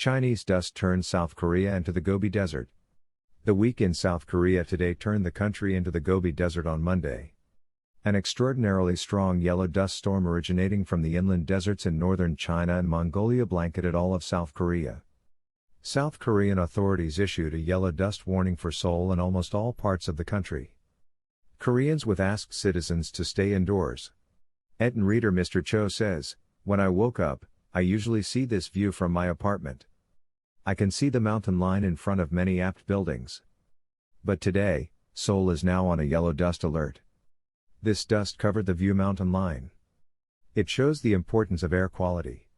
Chinese dust turns South Korea into the Gobi Desert. The week in South Korea today turned the country into the Gobi Desert on Monday. An extraordinarily strong yellow dust storm originating from the inland deserts in northern China and Mongolia blanketed all of South Korea. South Korean authorities issued a yellow dust warning for Seoul and almost all parts of the country. Koreans with asked citizens to stay indoors. Etten reader Mr. Cho says, "When I woke up, I usually see this view from my apartment. I can see the mountain line in front of many apt buildings. But today, Seoul is now on a yellow dust alert. This dust covered the view mountain line. It shows the importance of air quality.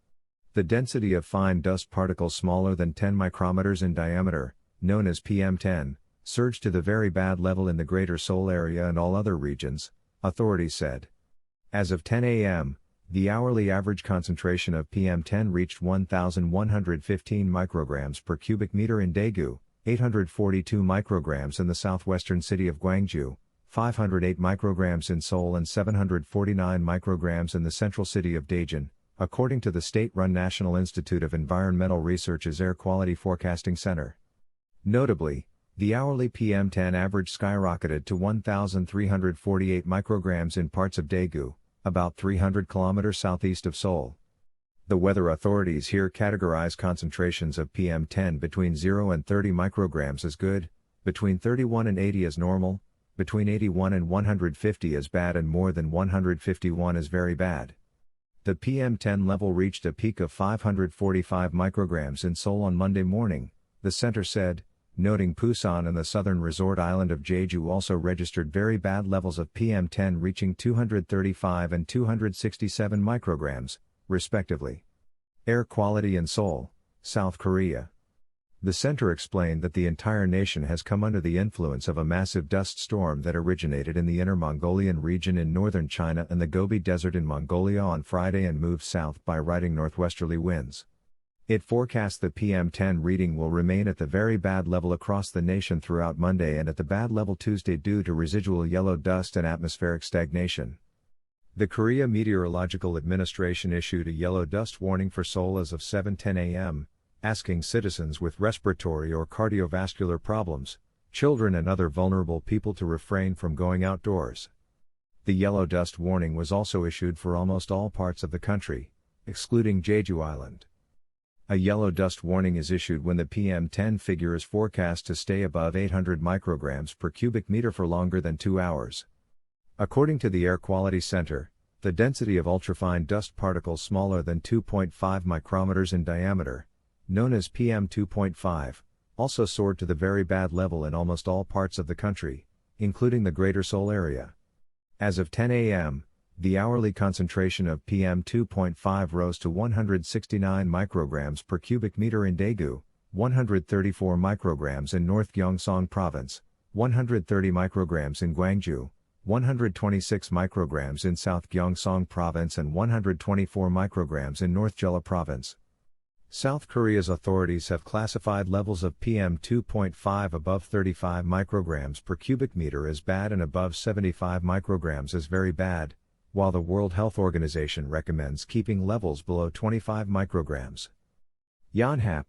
The density of fine dust particles smaller than 10 micrometers in diameter, known as PM10, surged to the very bad level in the greater Seoul area and all other regions," authorities said. As of 10 a.m., the hourly average concentration of PM10 reached 1,115 micrograms per cubic meter in Daegu, 842 micrograms in the southwestern city of Gwangju, 508 micrograms in Seoul and 749 micrograms in the central city of Daejeon, according to the state-run National Institute of Environmental Research's Air Quality Forecasting Center. Notably, the hourly PM10 average skyrocketed to 1,348 micrograms in parts of Daegu, about 300 kilometers southeast of Seoul. The weather authorities here categorize concentrations of PM10 between 0 and 30 micrograms as good, between 31 and 80 as normal, between 81 and 150 as bad and more than 151 as very bad. The PM10 level reached a peak of 545 micrograms in Seoul on Monday morning, the center said, noting Busan and the southern resort island of Jeju also registered very bad levels of PM10 reaching 235 and 267 micrograms, respectively. Air quality in Seoul, South Korea. The center explained that the entire nation has come under the influence of a massive dust storm that originated in the Inner Mongolian region in northern China and the Gobi Desert in Mongolia on Friday and moved south by riding northwesterly winds. It forecasts the PM10 reading will remain at the very bad level across the nation throughout Monday and at the bad level Tuesday due to residual yellow dust and atmospheric stagnation. The Korea Meteorological Administration issued a yellow dust warning for Seoul as of 7:10 a.m., asking citizens with respiratory or cardiovascular problems, children and other vulnerable people to refrain from going outdoors. The yellow dust warning was also issued for almost all parts of the country, excluding Jeju Island. A yellow dust warning is issued when the PM10 figure is forecast to stay above 800 micrograms per cubic meter for longer than 2 hours. According to the Air Quality Center, the density of ultrafine dust particles smaller than 2.5 micrometers in diameter, known as PM2.5, also soared to the very bad level in almost all parts of the country, including the greater Seoul area. As of 10 a.m., the hourly concentration of PM2.5 rose to 169 micrograms per cubic meter in Daegu, 134 micrograms in North Gyeongsang Province, 130 micrograms in Gwangju, 126 micrograms in South Gyeongsang Province and 124 micrograms in North Jeolla Province. South Korea's authorities have classified levels of PM2.5 above 35 micrograms per cubic meter as bad and above 75 micrograms as very bad, while the World Health Organization recommends keeping levels below 25 micrograms. Yonhap.